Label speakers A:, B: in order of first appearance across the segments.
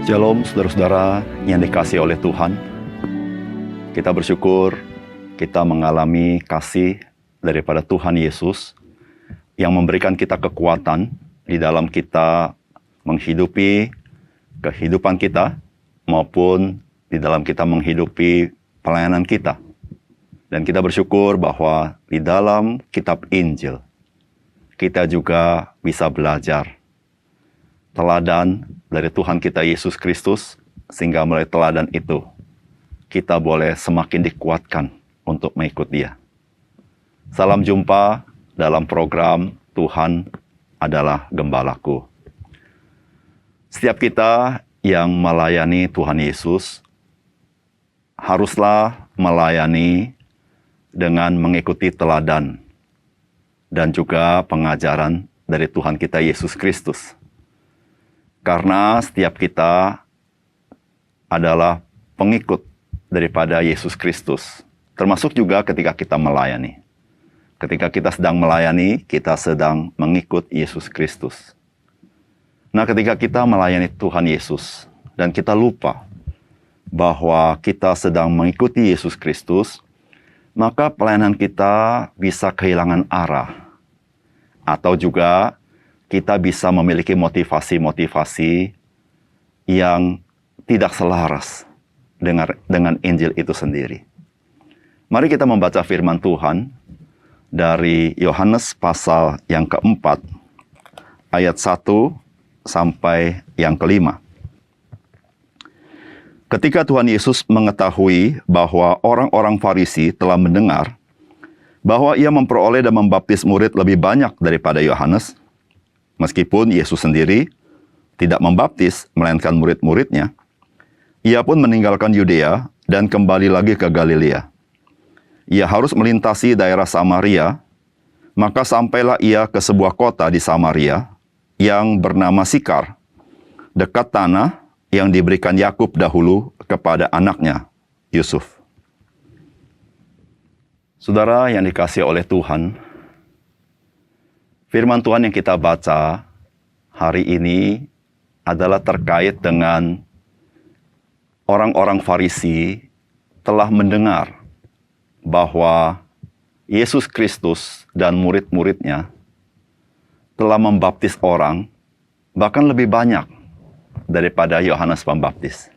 A: Shalom saudara-saudara yang dikasihi oleh Tuhan. Kita bersyukur kita mengalami kasih daripada Tuhan Yesus yang memberikan kita kekuatan di dalam kita menghidupi kehidupan kita maupun di dalam kita menghidupi pelayanan kita. Dan kita bersyukur bahwa di dalam kitab Injil kita juga bisa belajar teladan dari Tuhan kita Yesus Kristus, sehingga melalui teladan itu kita boleh semakin dikuatkan untuk mengikut Dia. Salam jumpa dalam program Tuhan adalah Gembalaku. Setiap kita yang melayani Tuhan Yesus haruslah melayani dengan mengikuti teladan dan juga pengajaran dari Tuhan kita Yesus Kristus. Karena setiap kita adalah pengikut daripada Yesus Kristus. Termasuk juga ketika kita melayani. Ketika kita sedang melayani, kita sedang mengikut Yesus Kristus. Nah, ketika kita melayani Tuhan Yesus dan kita lupa bahwa kita sedang mengikuti Yesus Kristus, maka pelayanan kita bisa kehilangan arah. Atau juga kita bisa memiliki motivasi-motivasi yang tidak selaras dengan Injil itu sendiri. Mari kita membaca firman Tuhan dari Yohanes pasal yang keempat, ayat 1 sampai yang kelima. Ketika Tuhan Yesus mengetahui bahwa orang-orang Farisi telah mendengar bahwa ia memperoleh dan membaptis murid lebih banyak daripada Yohanes, meskipun Yesus sendiri tidak membaptis, melainkan murid-muridnya, ia pun meninggalkan Yudea dan kembali lagi ke Galilea. Ia harus melintasi daerah Samaria, maka sampailah ia ke sebuah kota di Samaria yang bernama Sikar, dekat tanah yang diberikan Yakub dahulu kepada anaknya, Yusuf. Saudara yang dikasihi oleh Tuhan, firman Tuhan yang kita baca hari ini adalah terkait dengan orang-orang Farisi telah mendengar bahwa Yesus Kristus dan murid-muridnya telah membaptis orang, bahkan lebih banyak daripada Yohanes Pembaptis.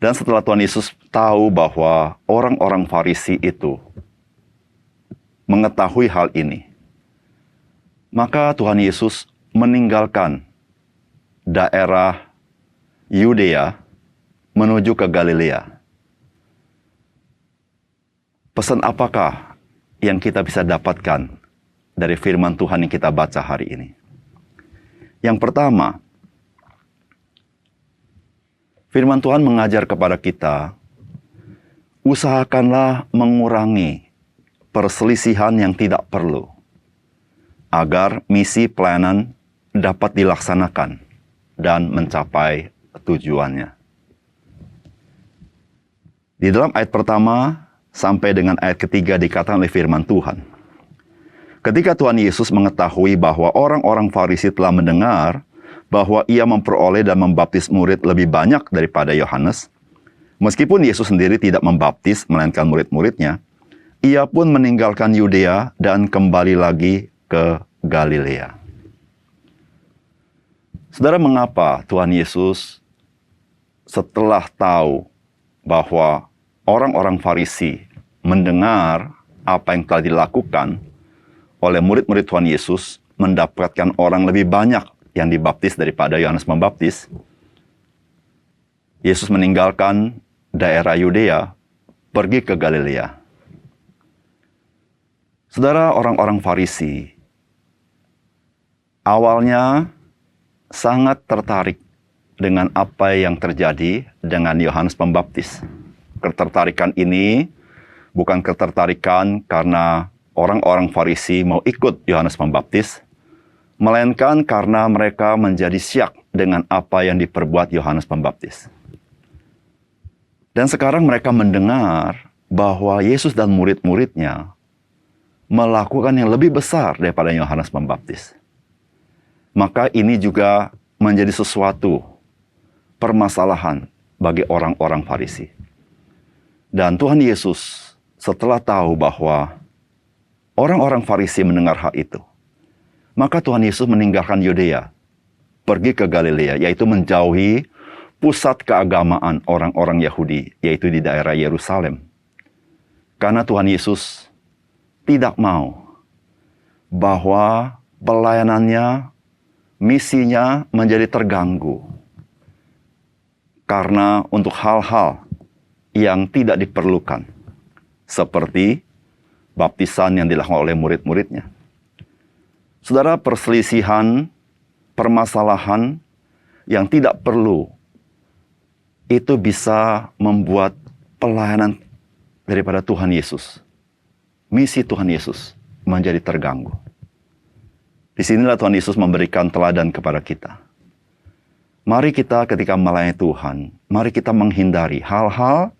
A: Dan setelah Tuhan Yesus tahu bahwa orang-orang Farisi itu mengetahui hal ini, maka Tuhan Yesus meninggalkan daerah Yudea menuju ke Galilea. Pesan apakah yang kita bisa dapatkan dari firman Tuhan yang kita baca hari ini? Yang pertama, firman Tuhan mengajar kepada kita, usahakanlah mengurangi perselisihan yang tidak perlu, agar misi pelayanan dapat dilaksanakan dan mencapai tujuannya. Di dalam ayat pertama sampai dengan ayat ketiga dikatakan oleh firman Tuhan, ketika Tuhan Yesus mengetahui bahwa orang-orang Farisi telah mendengar bahwa ia memperoleh dan membaptis murid lebih banyak daripada Yohanes, meskipun Yesus sendiri tidak membaptis melainkan murid-muridnya, ia pun meninggalkan Yudea dan kembali lagi ke Galilea. Saudara, mengapa Tuhan Yesus setelah tahu bahwa orang-orang Farisi mendengar apa yang telah dilakukan oleh murid-murid Tuhan Yesus, mendapatkan orang lebih banyak yang dibaptis daripada Yohanes Pembaptis, Yesus meninggalkan daerah Yudea, pergi ke Galilea. Saudara, orang-orang Farisi awalnya sangat tertarik dengan apa yang terjadi dengan Yohanes Pembaptis. Ketertarikan ini bukan ketertarikan karena orang-orang Farisi mau ikut Yohanes Pembaptis, melainkan karena mereka menjadi syak dengan apa yang diperbuat Yohanes Pembaptis. Dan sekarang mereka mendengar bahwa Yesus dan murid-muridnya melakukan yang lebih besar daripada Yohanes Pembaptis. Maka ini juga menjadi sesuatu permasalahan bagi orang-orang Farisi. Dan Tuhan Yesus setelah tahu bahwa orang-orang Farisi mendengar hal itu, maka Tuhan Yesus meninggalkan Yudea, pergi ke Galilea, yaitu menjauhi pusat keagamaan orang-orang Yahudi, yaitu di daerah Yerusalem. Karena Tuhan Yesus tidak mau bahwa pelayanannya, misinya menjadi terganggu. Karena untuk hal-hal yang tidak diperlukan, seperti baptisan yang dilakukan oleh murid-muridnya. Saudara, perselisihan, permasalahan yang tidak perlu, itu bisa membuat pelayanan daripada Tuhan Yesus, misi Tuhan Yesus, menjadi terganggu. Disinilah Tuhan Yesus memberikan teladan kepada kita. Mari kita ketika melayani Tuhan, mari kita menghindari hal-hal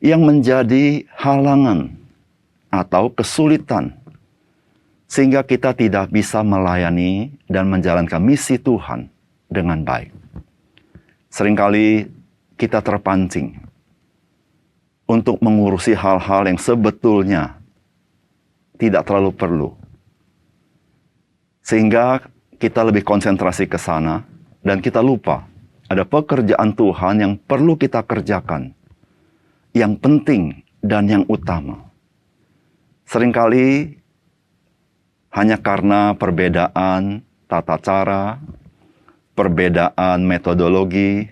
A: yang menjadi halangan atau kesulitan, sehingga kita tidak bisa melayani dan menjalankan misi Tuhan dengan baik. Seringkali kita terpancing untuk mengurusi hal-hal yang sebetulnya tidak terlalu perlu. Sehingga kita lebih konsentrasi ke sana dan kita lupa ada pekerjaan Tuhan yang perlu kita kerjakan, yang penting dan yang utama. Seringkali hanya karena perbedaan tata cara, perbedaan metodologi,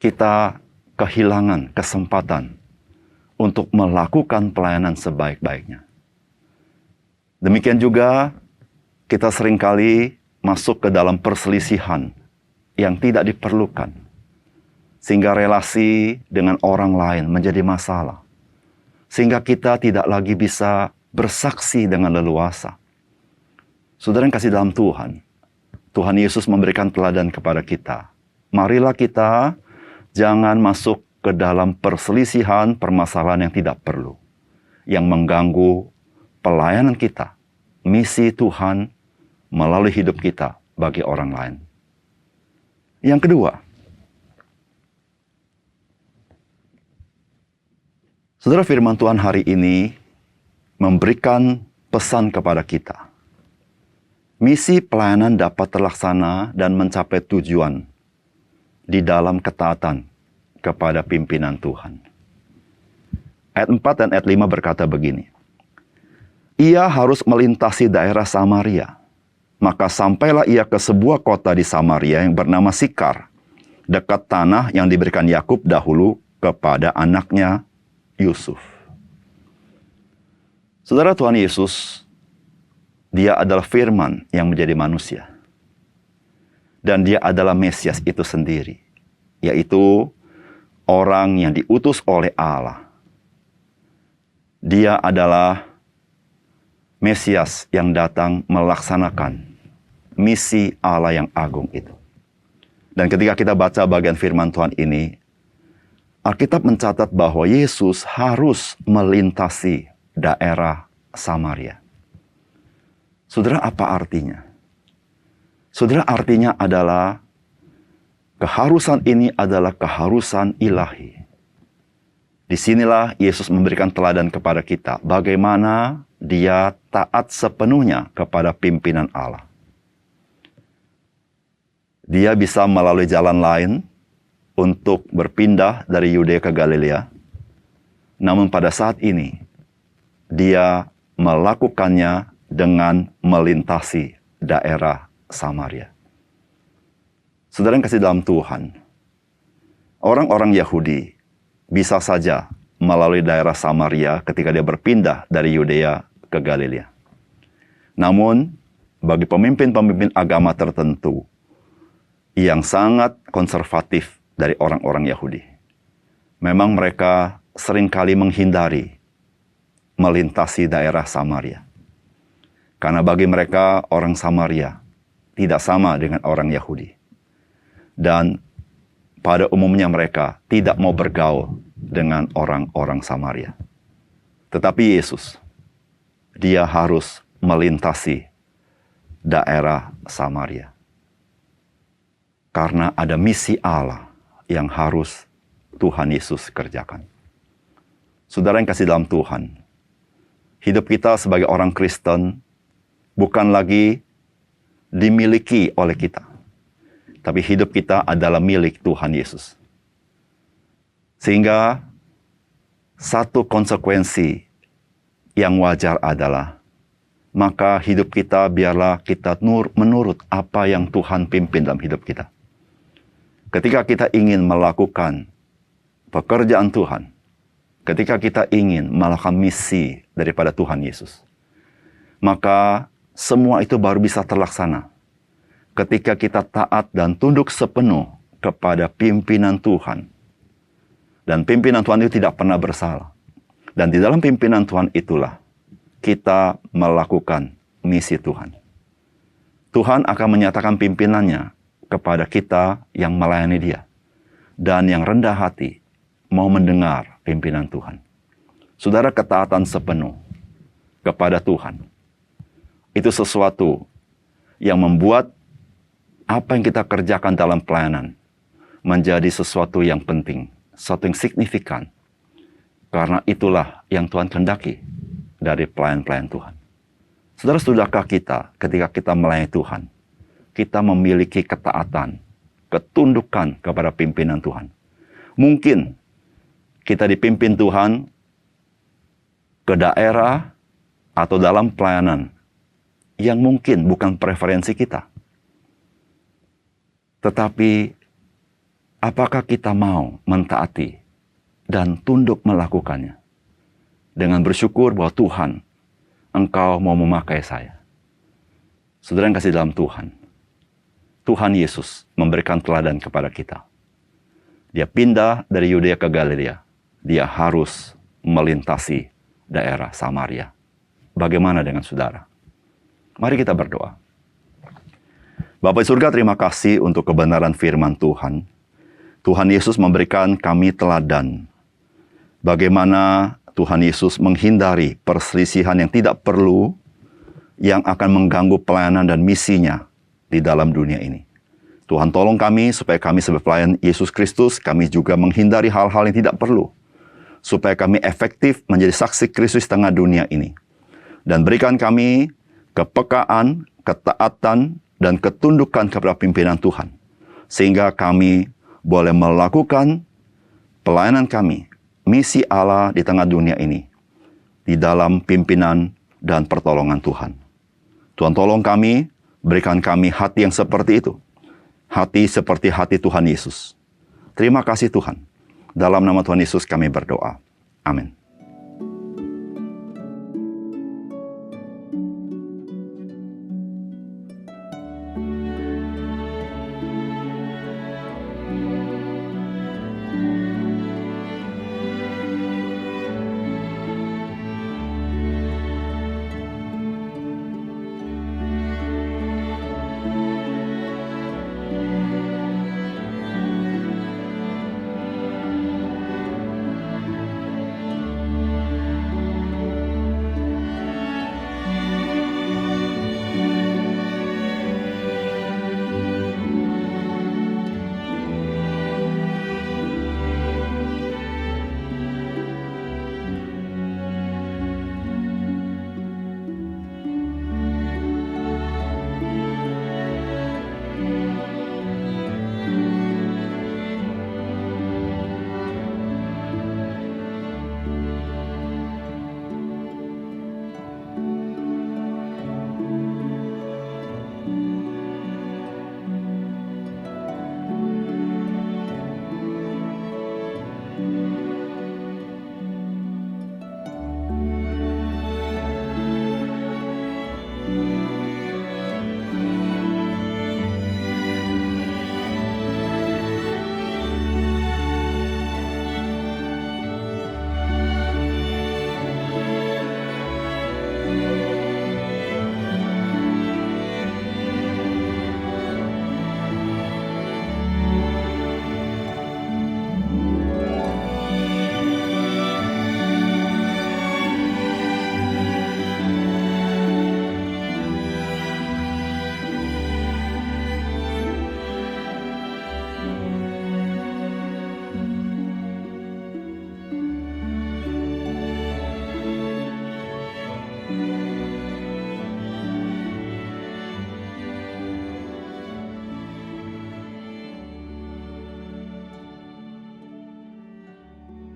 A: kita kehilangan kesempatan untuk melakukan pelayanan sebaik-baiknya. Demikian juga kita seringkali masuk ke dalam perselisihan yang tidak diperlukan, sehingga relasi dengan orang lain menjadi masalah, sehingga kita tidak lagi bisa bersaksi dengan leluasa. Saudara yang kasih dalam Tuhan, Tuhan Yesus memberikan teladan kepada kita. Marilah kita jangan masuk ke dalam perselisihan, permasalahan yang tidak perlu, yang mengganggu pelayanan kita, misi Tuhan melalui hidup kita bagi orang lain. Yang kedua, saudara, firman Tuhan hari ini memberikan pesan kepada kita. Misi pelayanan dapat terlaksana dan mencapai tujuan di dalam ketaatan kepada pimpinan Tuhan. Ayat 4 dan ayat 5 berkata begini, ia harus melintasi daerah Samaria. Maka sampailah ia ke sebuah kota di Samaria yang bernama Sikar, dekat tanah yang diberikan Yakub dahulu kepada anaknya Yusuf. Saudara, Tuhan Yesus, dia adalah firman yang menjadi manusia. Dan dia adalah Mesias itu sendiri, yaitu orang yang diutus oleh Allah. Dia adalah Mesias yang datang melaksanakan misi Allah yang agung itu. Dan ketika kita baca bagian firman Tuhan ini, Alkitab mencatat bahwa Yesus harus melintasi daerah Samaria. Saudara, apa artinya? Saudara, artinya adalah keharusan ini adalah keharusan ilahi. Disinilah Yesus memberikan teladan kepada kita bagaimana dia taat sepenuhnya kepada pimpinan Allah. Dia bisa melalui jalan lain untuk berpindah dari Yudea ke Galilea. Namun pada saat ini, dia melakukannya dengan melintasi daerah Samaria. Saudara yang kasih dalam Tuhan, orang-orang Yahudi bisa saja melalui daerah Samaria ketika dia berpindah dari Yudea ke Galilea. Namun, bagi pemimpin-pemimpin agama tertentu yang sangat konservatif dari orang-orang Yahudi, memang mereka seringkali menghindari melintasi daerah Samaria. Karena bagi mereka orang Samaria tidak sama dengan orang Yahudi. Dan pada umumnya mereka tidak mau bergaul dengan orang-orang Samaria. Tetapi Yesus, dia harus melintasi daerah Samaria. Karena ada misi Allah yang harus Tuhan Yesus kerjakan. Saudara yang kasih dalam Tuhan, hidup kita sebagai orang Kristen bukan lagi dimiliki oleh kita, tapi hidup kita adalah milik Tuhan Yesus. Sehingga satu konsekuensi yang wajar adalah, maka hidup kita biarlah kita menurut apa yang Tuhan pimpin dalam hidup kita. Ketika kita ingin melakukan pekerjaan Tuhan, ketika kita ingin melakukan misi daripada Tuhan Yesus, maka semua itu baru bisa terlaksana ketika kita taat dan tunduk sepenuh kepada pimpinan Tuhan. Dan pimpinan Tuhan itu tidak pernah bersalah. Dan di dalam pimpinan Tuhan itulah kita melakukan misi Tuhan. Tuhan akan menyatakan pimpinannya kepada kita yang melayani Dia. Dan yang rendah hati mau mendengar pimpinan Tuhan. Saudara, ketaatan sepenuh kepada Tuhan, itu sesuatu yang membuat apa yang kita kerjakan dalam pelayanan menjadi sesuatu yang penting, sesuatu yang signifikan. Karena itulah yang Tuhan kehendaki dari pelayan-pelayan Tuhan. Saudara, sudahkah kita ketika kita melayani Tuhan, kita memiliki ketaatan, ketundukan kepada pimpinan Tuhan? Mungkin kita dipimpin Tuhan ke daerah atau dalam pelayanan yang mungkin bukan preferensi kita. Tetapi apakah kita mau mentaati dan tunduk melakukannya dengan bersyukur bahwa Tuhan, Engkau mau memakai saya? Saudara yang kasih dalam Tuhan, Tuhan Yesus memberikan teladan kepada kita. Dia pindah dari Yudea ke Galilea. Dia harus melintasi daerah Samaria. Bagaimana dengan saudara? Mari kita berdoa. Bapa di surga, terima kasih untuk kebenaran firman Tuhan. Tuhan Yesus memberikan kami teladan bagaimana Tuhan Yesus menghindari perselisihan yang tidak perlu, yang akan mengganggu pelayanan dan misinya di dalam dunia ini. Tuhan, tolong kami supaya kami sebagai pelayan Yesus Kristus, kami juga menghindari hal-hal yang tidak perlu, supaya kami efektif menjadi saksi Kristus di tengah dunia ini. Dan berikan kami kepekaan, ketaatan, dan ketundukan kepada pimpinan Tuhan, sehingga kami boleh melakukan pelayanan kami, misi Allah di tengah dunia ini, di dalam pimpinan dan pertolongan Tuhan. Tuhan, tolong kami, berikan kami hati yang seperti itu. Hati seperti hati Tuhan Yesus. Terima kasih Tuhan. Dalam nama Tuhan Yesus kami berdoa. Amin.